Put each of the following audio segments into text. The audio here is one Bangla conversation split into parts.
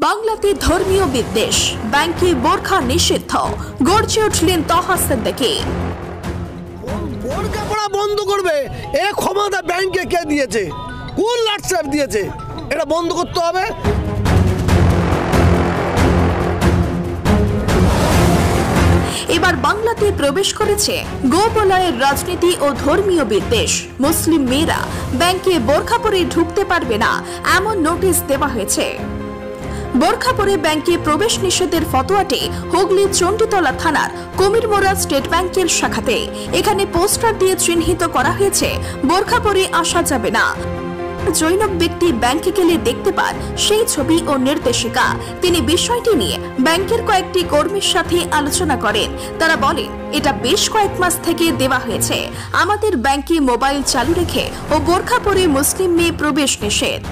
বাংলাতে ধর্মীয় বিদ্বেষ, ব্যাংকে বোরখা নিষিদ্ধ, গর্জে উঠলেন তহা সিদ্দিকী। বোরখা পরা বন্ধ করবে এ ক্ষমতা ব্যাংকে কে দিয়েছে? কোন লাটসাপ দিয়েছে? এটা বন্ধ করতে হবে। এবার বাংলাতে প্রবেশ করেছে গোবলয়ের রাজনীতি ও ধর্মীয় বিদ্বেষ। মুসলিম মেয়েরা ব্যাংকে বোরখা পরে ঢুকতে পারবে না, এমন নোটিশ দেওয়া হয়েছে। বোরখা পরে ব্যাংকে প্রবেশ নিষেধের ফতোয়াটি হুগলির চণ্ডীতলা থানার কুমিরমোড়া স্টেট ব্যাংকের শাখাতে। এখানে পোস্টার দিয়ে চিহ্নিত করা হয়েছে বোরখা পরে আসা যাবে না। জৈনব ব্যক্তি ব্যাংকে গেলে দেখতে পান সেই ছবি ও নির্দেশিকা। তিনি বিষয়টি নিয়ে ব্যাংকের কয়েকটি কর্মীর সাথে আলোচনা করেন। তারা বলেন, এটা বেশ কয়েক মাস থেকে দেওয়া হয়েছে। আমাদের ব্যাংকে মোবাইল চালু রেখে ও বোরখা পরে মুসলিম মেয়ে প্রবেশ নিষেধ।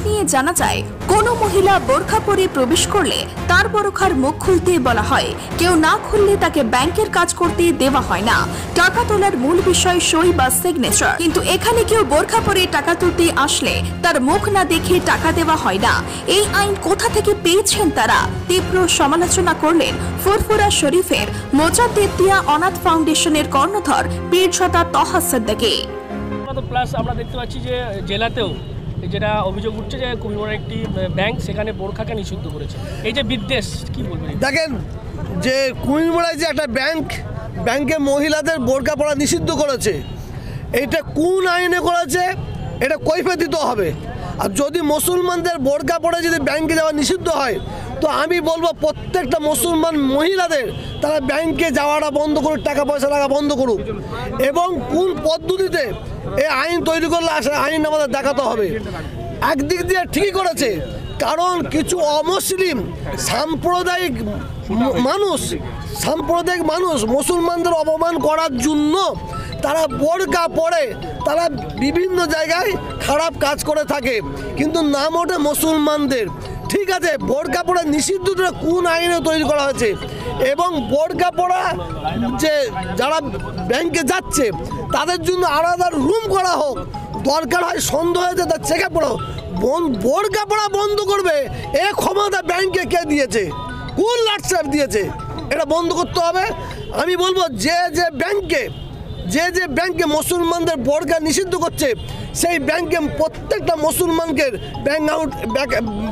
নিয়ে জানা যায়, কোন মহিলা বোরখা পরে প্রবেশ করলে তার বোরখার মুখ খুলতে বলা হয়। কেউ না খুললে তাকে ব্যাংকের কাজ করতে দেওয়া হয় না। টাকা তোলার মূল বিষয় সই বা সিগনেচার। কিন্তু এখানে কেউ বোরখা পরে টাকা তুলতে আসলে তার মুখ না দেখে টাকা দেওয়া হয় না। এই আইন কোথা থেকে পেয়েছেন তারা? তীব্র সমালোচনা করলেন ফুরফুরা শরীফের মোজাদ্দেদিয়া অনাথ ফাউন্ডেশনের কর্ণধর পীরজাদা তহা সিদ্দিকী। প্লাস আমরা দেখতে পাচ্ছি যে জেলাতেও যেটা অভিযোগ উঠছে যে কুমিরমোড়ার একটি ব্যাংক সেখানে বোরখাকে নিষিদ্ধ করেছে। এই যে বিদ্বেষ, কি বলবেন? দেখেন যে কুমিরমোড়ায় যে একটা ব্যাংকে মহিলাদের বোরখা পরা নিষিদ্ধ করেছে, এটা কোন আইনে করেছে এটা কৈফিয়ত দিতে হবে। আর যদি মুসলমানদের বোরখা পরে যদি ব্যাংকে যাওয়া নিষিদ্ধ হয়, তো আমি বলবো প্রত্যেকটা মুসলমান মহিলাদের তারা ব্যাংকে যাওয়াটা বন্ধ করুক, টাকা পয়সা লাগা বন্ধ করুক। এবং কোন পদ্ধতিতে এই আইন তৈরি করলে আসে আইন আমাদের দেখাতে হবে। একদিক দিয়ে ঠিকই করেছে, কারণ কিছু অমুসলিম সাম্প্রদায়িক মানুষ মুসলমানদের অপমান করার জন্য তারা বোরখা পরে তারা বিভিন্ন জায়গায় খারাপ কাজ করে থাকে, কিন্তু নাম ওঠে মুসলমানদের। ঠিক আছে, বোরখা পরা নিষিদ্ধটা কোন আইনে তৈরি করা হয়েছে? এবং বোরখা পরা যে যারা ব্যাংকে যাচ্ছে তাদের জন্য আলাদা রুম করা হোক, দরকার হয় সন্দেহ হয়েছে তার চেক আপ করা হোক। বোরখা পরা বন্ধ করবে এ ক্ষমতা ব্যাংকে কে দিয়েছে? কোন লাটসাপ দিয়েছে? এটা বন্ধ করতে হবে। আমি বলবো যে ব্যাংকে মুসলমানদের বোরখা নিষিদ্ধ করছে, সেই ব্যাংকে প্রত্যেকটা মুসলমানকে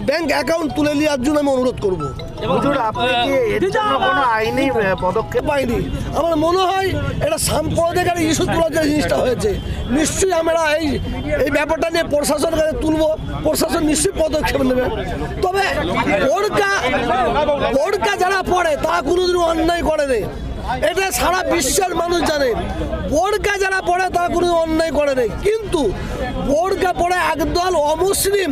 ব্যাংক অ্যাকাউন্ট তুলে নেওয়ার জন্য আমি অনুরোধ করবো। পদক্ষেপ পাইনি। আমার মনে হয় এটা সাম্প্রদায়িক ইস্যু তোলার যে জিনিসটা হয়েছে, নিশ্চয়ই আমরা এই ব্যাপারটা নিয়ে প্রশাসনের কাছে তুলবো। প্রশাসন নিশ্চয়ই পদক্ষেপ নেবে। তবে বোরখা যারা পড়ে তারা কোনোদিনও অন্যায় করেনি, এটা সারা বিশ্বের মানুষ জানে। বোরখা যারা পড়ে তারা কোনো অন্যায় করে নেই, কিন্তু বোরখা পড়ে একদল অমুসলিম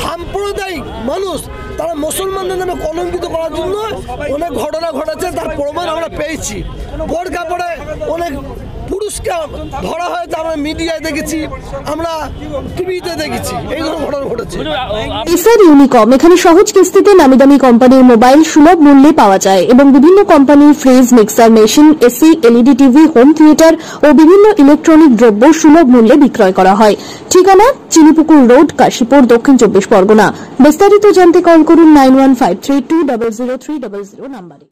সাম্প্রদায়িক মানুষ তারা মুসলমানদের নামে কলঙ্কিত করার জন্য অনেক ঘটনা ঘটেছে, তার প্রমাণ আমরা পেয়েছি। বোরখা পড়ে অনেক পুরুষকে ধরা হয়েছে, আমরা মিডিয়ায় দেখেছি, আমরা টিভিতে দেখেছি, এই ধরনের ঘটনা ঘটেছে। এসআর ইউনিকম এখানে সহজ কিস্তিতে নামি দামি কোম্পানির মোবাইল সুলভ মূল্যে পাওয়া যায় এবং বিভিন্ন কোম্পানির fridge, mixer machine, AC, LED TV, home theatre ও বিভিন্ন ইলেকট্রনিক দ্রব্য সুলভ মূল্যে বিক্রয় করা হয়। ঠিকানা চিনিপুকুর রোড, কাশীপুর, দক্ষিণ 24 পরগনা। বিস্তারিত জানতে কল করুন 9153200300 নম্বরে।